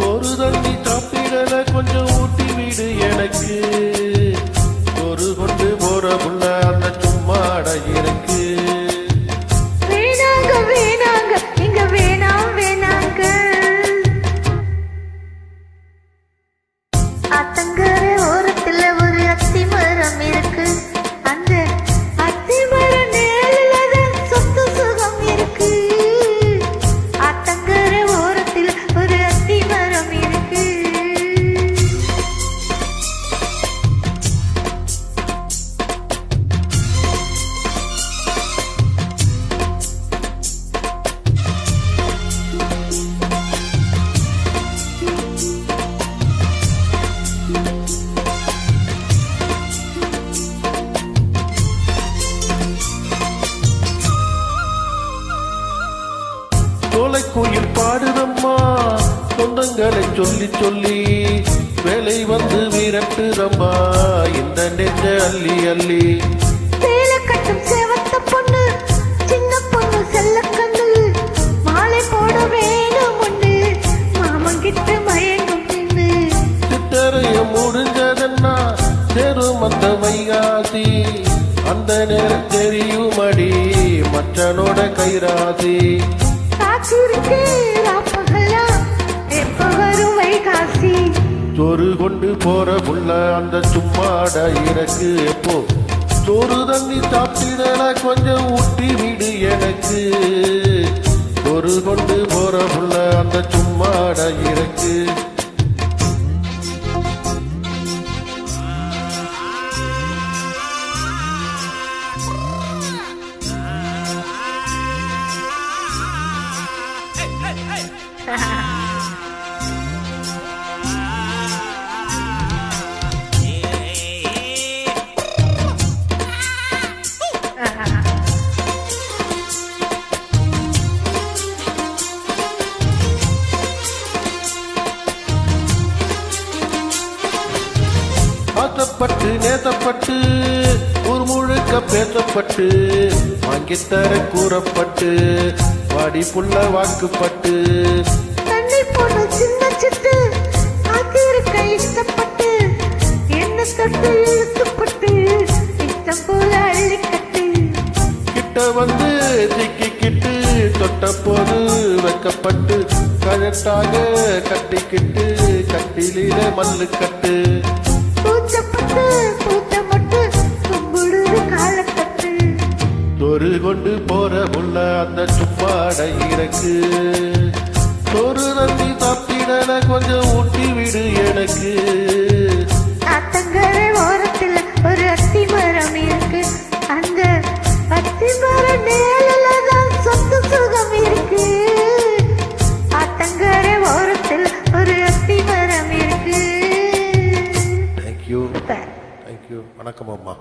ஒரு தண்ணி சாப்பிடல கொஞ்சம் ஊட்டி விடு எனக்கு. ஒரு கொண்டு போற புள்ள அந்த சும்மாட இருக்கு. வேணாங்க வேணாங்க இங்க வேணாம் வேணாங்க. ஆத்தங்கரை ஓரத்துல ஒரு அத்தி மரம் இருக்கு. அந்த அத்தி மர நேரில்தான் சொத்து சுகம் இருக்கு. ஆத்தங்கரை ஓரத்தில் ஒரு அத்தி மரம் இருக்கு. கோயில் பாடுதம்மா சொந்தங்களை சொல்லி சொல்லி வேலை வந்து விரட்டுதம்மா இந்த நெஞ்ச அள்ளி அள்ளி. சேலை கட்டும் சேவத்த பொண்ணு சின்ன பொண்ணு செல்ல கண்ணு மாலை போட வேணும் ஒண்ணு மாமங்கிட்ட மயங்கும் பின்னு. சித்தரைய முடிஞ்சதன்னா சேரும் அந்த வைகாசி அந்த நேரம் தெரியுமடி மச்சனோட கைராசி. சோறு கொண்டு போற புள்ள அந்த சும்மாட இருக்கு. எப்போ சோறு தண்ணி சாப்பிடல கொஞ்சம் ஊட்டி விடு எனக்கு. சோறு கொண்டு போற புள்ள அந்த சும்மாட இருக்கு. ஆசைப்பட்டு நேசப்பட்டு ஒரு முழுக்க பேசப்பட்டு வாங்கித்தர கூறப்பட்டு வாடி புள்ள வாக்குப்பட்டு தண்ணி போன சின்ன சிட்டு ஆக்கிருக்க இஷ்டப்பட்டு என்ன தொட்டு இழுத்துப்பட்டு இஷ்டம் போல அள்ளிக்கட்டு. கிட்ட வந்து திக்கிக்கிட்டு தொட்ட போது வைக்கப்பட்டு கழட்டாக கட்டிக்கிட்டு கட்டிலில மல்லு கட்டு. சோறு கொண்டு போற புள்ள அந்த சும்மாட இருக்கு. சோறு தண்ணி சாப்பிடல கொஞ்சம் ஊட்டி விடு எனக்கு. ஆத்தங்கரை ஓரத்தில் ஒரு அத்தி மரம் இருக்கு. அந்த அத்தி மர நேரில்தான் சொத்து சுகம் இருக்கு. ஆத்தங்கரை ஓரத்தில் ஒரு அத்தி மரம் இருக்கு. தேங்க்யூ. வணக்கம் அம்மா.